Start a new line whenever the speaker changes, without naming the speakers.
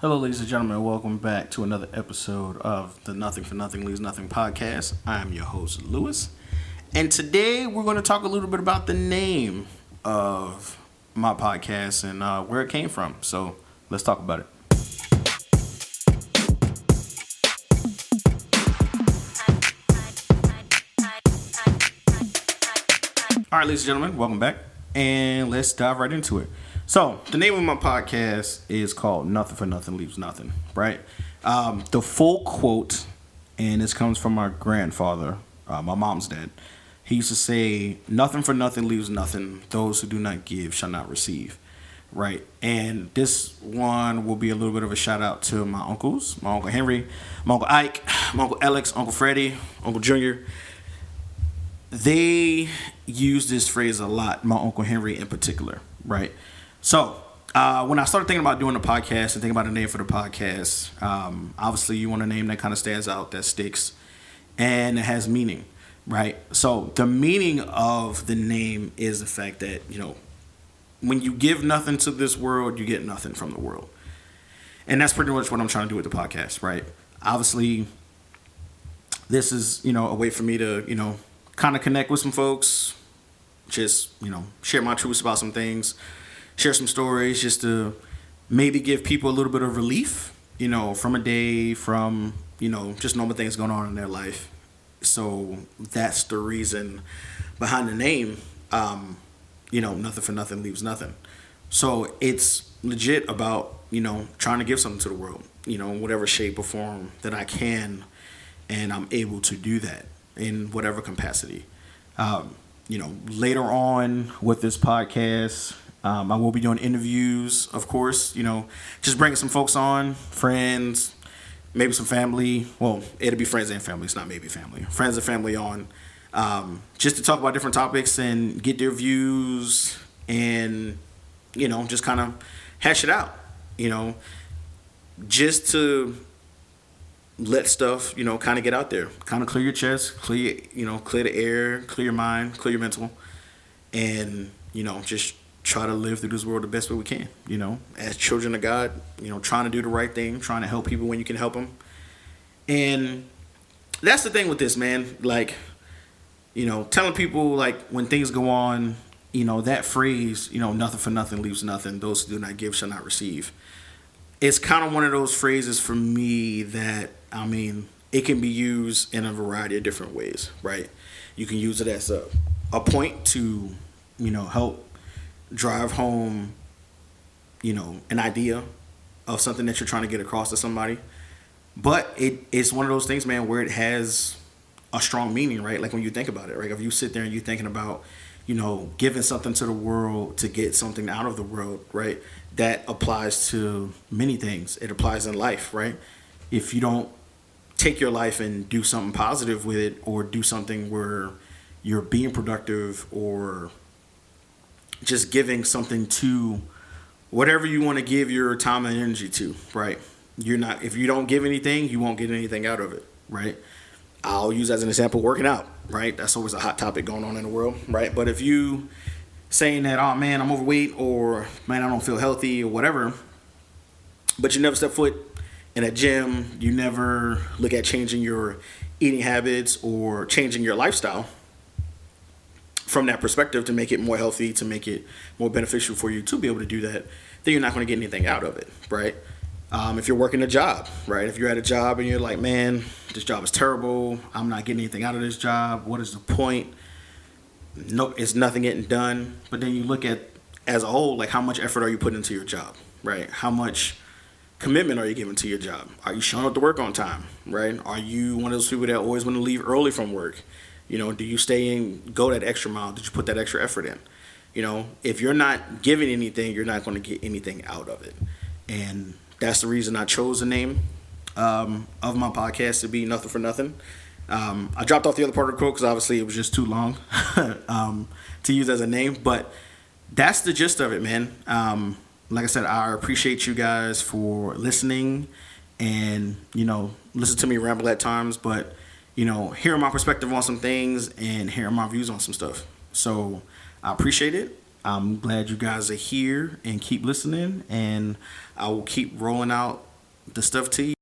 Hello, ladies and gentlemen. Welcome back to another episode of the Nothing for Nothing Leaves Nothing podcast. I am your host, Lewis. And today we're going to talk a little bit about the name of my podcast and where it came from. So let's talk about it. All right, ladies and gentlemen, welcome back. And let's dive right into it. So, the name of my podcast is called Nothing for Nothing Leaves Nothing, right? The full quote, and this comes from my grandfather, my mom's dad. He used to say, "Nothing for nothing leaves nothing. Those who do not give shall not receive," right? And this one will be a little bit of a shout out to my uncles, my Uncle Henry, my Uncle Ike, my Uncle Alex, Uncle Freddie, Uncle Junior. They use this phrase a lot, my Uncle Henry in particular, right? So, when I started thinking about doing a podcast and thinking about a name for the podcast, obviously you want a name that kind of stands out, that sticks, and it has meaning, right? So, the meaning of the name is the fact that, when you give nothing to this world, you get nothing from the world. And that's pretty much what I'm trying to do with the podcast, right? Obviously, this is, a way for me to, kind of connect with some folks, just, share my truths about some things, share some stories, just to maybe give people a little bit of relief, from a day, from, just normal things going on in their life. So that's the reason behind the name, Nothing for Nothing Leaves Nothing. So it's legit about, trying to give something to the world, in whatever shape or form that I can, and I'm able to do that in whatever capacity. Later on with this podcast, I will be doing interviews, of course, just bringing some folks on, friends, maybe some family. Well, it'll be friends and family. It's not maybe family. Friends and family on, just to talk about different topics and get their views and, just kind of hash it out, just to let stuff, kind of get out there, kind of clear your chest, clear the air, clear your mind, clear your mental, and, just try to live through this world the best way we can, as children of God, trying to do the right thing, trying to help people when you can help them. And that's the thing with this, man. Like, telling people, like, when things go on, that phrase, nothing for nothing leaves nothing. Those who do not give shall not receive. It's kind of one of those phrases for me that, it can be used in a variety of different ways, right? You can use it as a point to, help drive home, an idea of something that you're trying to get across to somebody. But it's one of those things, man, where it has a strong meaning, right? Like when you think about it, right? If you sit there and you're thinking about, giving something to the world to get something out of the world, right? That applies to many things. It applies in life, right? If you don't take your life and do something positive with it, or do something where you're being productive, or just giving something to whatever you want to give your time and energy to, right? If you don't give anything, you won't get anything out of it, right? I'll use as an example working out, right? That's always a hot topic going on in the world, right? But if you saying that, oh man, I'm overweight, or man, I don't feel healthy, or whatever, but you never step foot in a gym, you never look at changing your eating habits or changing your lifestyle from that perspective to make it more healthy, to make it more beneficial for you to be able to do that, then you're not going to get anything out of it, right? If you're working a job, right? If you're at a job and you're like, man, this job is terrible, I'm not getting anything out of this job, what is the point? Nope, it's nothing getting done. But then you look at, as a whole, like, how much effort are you putting into your job, right? How much commitment are you giving to your job? Are you showing up to work on time, right? Are you one of those people that always want to leave early from work? Do you stay and go that extra mile? Did you put that extra effort in? If you're not giving anything, you're not going to get anything out of it. And that's the reason I chose the name of my podcast to be Nothing for Nothing. I dropped off the other part of the quote because obviously it was just too long to use as a name. But that's the gist of it, man. Like I said, I appreciate you guys for listening and, listen to me ramble at times. But, hearing my perspective on some things and hearing my views on some stuff. So I appreciate it. I'm glad you guys are here and keep listening, and I will keep rolling out the stuff to you.